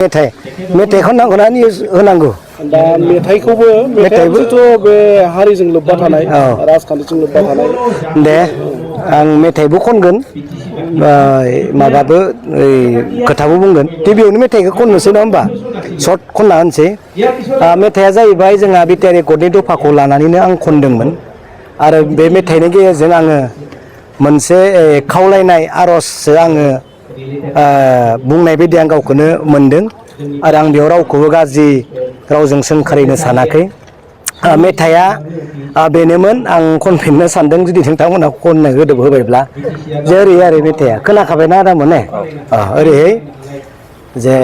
मेथाइखौ नांगौना होनांगौ दा मेथाइखौबोथ' बे हारिजों लोब्बा थानाय राजखान्थिजों लोब्बा थानाय दे आं मेथाइबो खनगोन माबाबो खोथाबो बुंगोन गिबियावनो मेथाइखौ खननोसै नङा होमबा सर्ट खनना होनसै मेथाइआ जाहैबाय जोंहा बिटिआर रेकर्डनि दफाखौ लानानैनो आं खनदोंमोन आरो बे मेथाइनि गेजेरजों आङो मोनसे खावलायनाय आर'जसो आङो बुंनाय बायदि आं गावखौनो मोनदों आरो आं बेयाव रावखौबो गाज्रि रावजों सोंखारिनो सानाखै मेथाइआ बेनोमोन आं खनफिननो सानदों जुदि नोंथांमोना खननो होबायब्ला जे ओरै आरो मेथाइआ खोनाखाबायना आदामोन ने ओरैहाय जे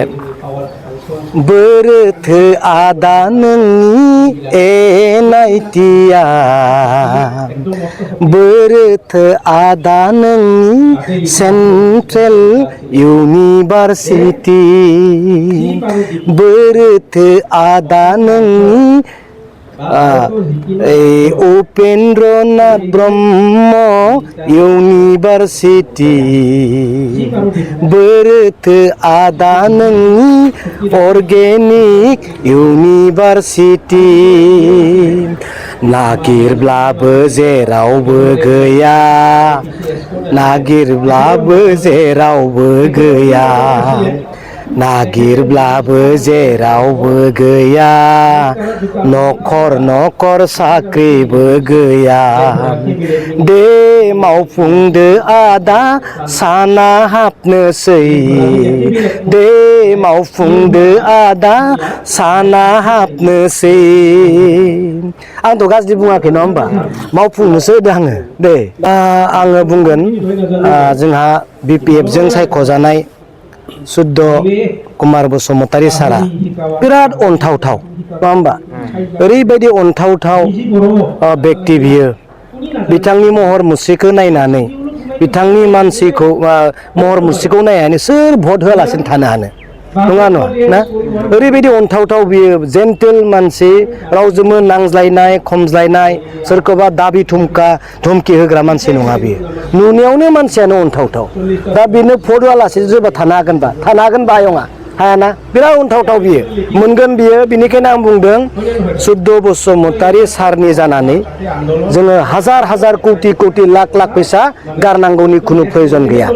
बोरोथो आदा नोंनि एनायथिया बोरोथो आदा नोंनि सेन्ट्रेल इउनिभारसिटि बोरोथो आदा नोंनि उपेन्द्रनाथ ब्रह्म इउनिभारसिटि बोरोथो आदा नोंनि अर्गेनिक इउनिभारसिटि नागिरब्लाबो जेरावबो गैया नागिरब्लाबो जेरावबो गैया नागिरब्लाबो जेरावबो गैया नखर नखर साख्रिबो गैया दे मावफुंदो आदा साना हाबनोसै दे मावफुंदो आदा साना हाबनोसै आंथ' गाज्रि बुङाखै नङा होमबा मावफुंनोसो होदो आङो दे आङो बुंगोन जोंहा बिपिएफजों सायख'जानाय सुद्ध कुमार बसुमतारी सारा बिराद अनथावथाव नङा होमबा ओरैबायदि अनथावथाव व्यक्ति बियो बिथांनि महर मुस्रिखौ नायनानै बिथांनि मानसिखौ महर मुस्रिखौ नायनानै सोर भट होआलासिनो थानो हानो नङा ना ओरैबायदि अनथावथाव बियो जेन्टेल मानसि रावजोंबो नांज्लायनाय खमज्लायनाय सोरखौबा दाबि धमकि होग्रा मानसि नङा बियो नुनायावनो मानसियानो अनथावथाव दा बेनो भट होआलासिनो सोरबा थानो हागोनबा आयंआ हायाना बिराद अनथावथाव बियो मोनगोन बियो बिनिखायनो आं बुंदों सुद्ध बसुमतारी सारनि जानानै जोङो हाजार हाजार कौटि कौटि लाख लाख फैसा गारनांगौनि खुनु प्रयोजन गैया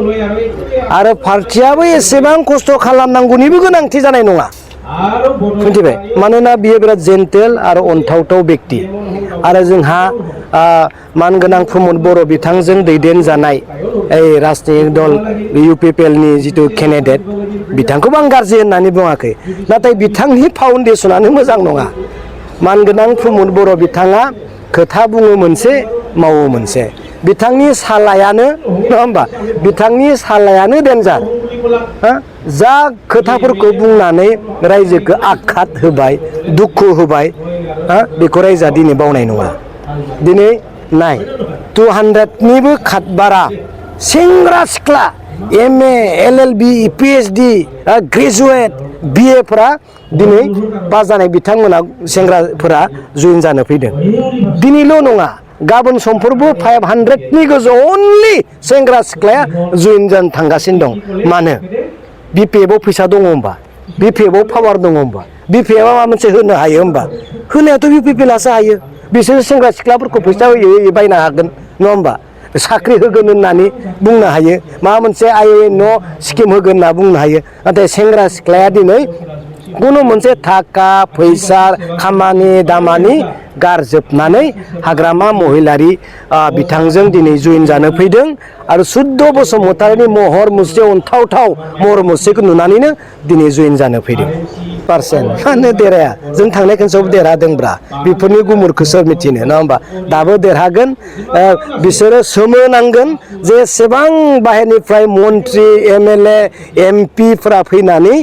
आरो पार्टियाबो एसेबां खस्थ' खालामनांगौनिबो गोनांथि जानाय नङा मिथिबाय मानोना बियो बिराद जेन्टेल आरो अनथावथाव व्यक्ति आरो जोंहा मानगोनां प्रमद बर' बिथांजों दैदेनजानाय राजनिक दल इउपिपिएलनि जिथु केन्डिडेट बिथांखौबो आं गाज्रि होननानै बुङाखै नाथाय बिथांनि फाउन्डेसनानो मोजां नङा मानगोनां प्रमद बर' बिथाङा खोथा बुङो मोनसे मावो मोनसे बिथांनि सालायानो नङा होमबा बिथांनि सालायानो डेन्जार जा खोथाफोरखौ बुंनानै रायजोखौ आघात होबाय दुखु होबाय बेखौ रायजोआ दिनै बावनाय नङा दिनै नाय 200निबो बारा सेंग्रा सिख्ला MA LLB PhD ग्रेजुवेट BAफोरा दिनै पास जानाय बिथांमोना सेंग्राफोरा जइन जानो फैदों दिनैल' नङा गाबोन समफोरबो 500नि गोजौ अनलि सेंग्रा सिख्लाया जइन जानो थांगासिनो दं मानो बिपिएफआव फैसा दङ होमबा बिपिएफआव पावार दङ होमबा बिपिएफआ माबा मोनसे होनो हायो होमबा होनायाथ' बिपिएफआसो हायो बिसोर सेंग्रा सिख्लाफोरखौ फैसा होयै बायनो हागोन नङा होमबा साख्रि होगोन होननानै बुंनो हायो माबा मोनसे IN स्किम होगोन होनना बुंनो हायो नाथाय सेंग्रा सिख्लाया दिनै खुनु मोनसे थाखा फैसा खामानि दामानि गारजोबनानै हाग्रामा महिलारि बिथांजों दिनै जइन जानो फैदों आरो सुद्ध बसुमतारीनि महर मुस्रि अनथावथाव महर मुस्रिखौ नुनानैनो दिनै जइन जानो फैदों मानो देरहाया जों थांनाय खनसेयाव देरहादोंब्रा बेफोरनि गुमुरखौ सोर मिथिनो नङा होमबा दाबो देरहागोन बिसोरो सोमोनांगोन जे एसेबां बाहेरनिफ्राय मन्त्रि MLA MPफोरा फैनानै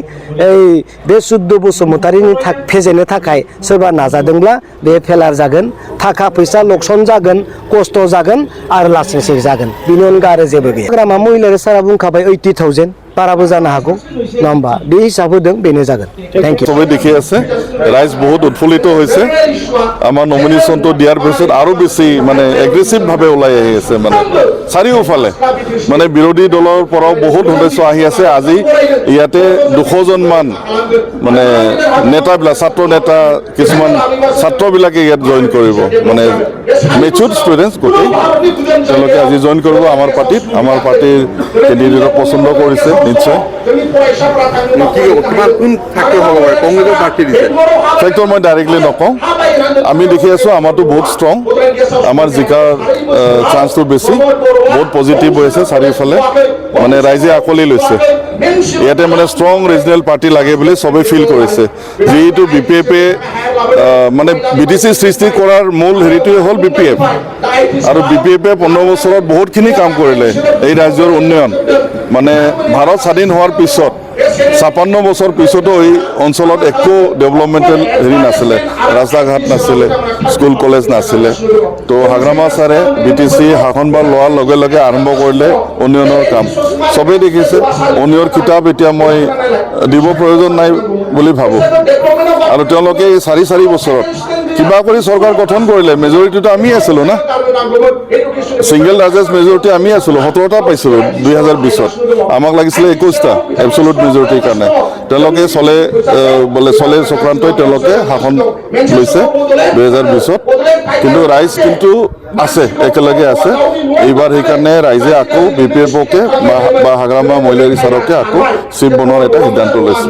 बे सुद्ध बसुमतारीनि फेजेननो थाखाय सोरबा नाजादोंब्ला बे फेलार जागोन थाखा फैसा लकसन जागोन खस्थ' जागोन आरो लासिंसिं जागोन बिनि अनगा आरो जेबो गैया हाग्रामा महिलारि सारा बुंखाबाय 80,000 बाराबो जानो हागौ नङा होमबा बे हिसाब होदों बेनो जागोन थेंक इउ সবেই দেখি আছে ৰাইজ বহুত উৎফুল্লিত হৈছে আমাৰ নমিনেশ্যনটো দিয়াৰ পিছত আৰু বেছি মানে এগ্ৰেছিভভাৱে ওলাই আহি আছে মানে চাৰিওফালে মানে বিৰোধী দলৰ পৰাও বহুত সদস্য আহি আছে আজি ইয়াতে 200 মান মানে নেতাবিলাক ছাত্ৰ নেতা কিছুমান ছাত্ৰবিলাকে ইয়াত জইন কৰিব মানে মেচুৰ্ড ষ্টুডেণ্টছ গোটেই তেওঁলোকে আজি জইন কৰিব আমাৰ পাৰ্টিৰ কেণ্ডিডেটক পচন্দ কৰিছে নিশ্চয় ফেক্টৰ মই ডাইৰেক্টলি নকওঁ আমি দেখি আছোঁ আমাৰতো বহুত ষ্ট্ৰং আমাৰ জিকাৰ চান্সটো বেছি বহুত পজিটিভ হৈ আছে চাৰিওফালে মানে ৰাইজে আকোৱালি লৈছে ইয়াতে মানে ষ্ট্ৰং ৰিজনেল পাৰ্টি লাগে বুলি চবেই ফিল কৰিছে যিটো BPF মানে BTC সৃষ্টি কৰাৰ মূল হেৰিটোৱে হ'ল BPF আৰু BPFে 15 বছৰত বহুতখিনি কাম কৰিলে এই ৰাজ্যৰ উন্নয়ন মানে ভাৰত স্বাধীন হোৱাৰ পিছত 56 বছৰ পিছতো এই অঞ্চলত একো ডেভেলপমেণ্টেল হেৰি নাছিলে ৰাস্তা ঘাট নাছিলে স্কুল কলেজ নাছিলে তো হাগ্ৰামা ছাৰে BTC শাসনভাৰ লোৱাৰ লগে লগে আৰম্ভ কৰিলে উন্নয়নৰ কাম চবেই দেখিছে উন্নয়নৰ কিতাপ এতিয়া মই দিব প্ৰয়োজন নাই বুলি ভাবোঁ আৰু তেওঁলোকে এই 4 বছৰত কিবা কৰি চৰকাৰ গঠন কৰিলে মেজৰিটিটো আমি আছিলোঁ না ছিংগল লাৰ্জেষ্ট মেজৰিটি আমি আছিলোঁ 17টা পাইছিলোঁ 2020ত আমাক লাগিছিলে 21টা এবছলুট মেজৰিটিৰ কাৰণে তেওঁলোকে চলে চক্ৰান্তই তেওঁলোকে শাসন লৈছে 2020ত কিন্তু ৰাইজ কিন্তু আছে একেলগে আছে এইবাৰ সেইকাৰণে ৰাইজে আকৌ BPFকে বা হাগ্ৰামা মইলাৰী ছাৰকে আকৌ চিফ বনোৱাৰ এটা সিদ্ধান্ত লৈছে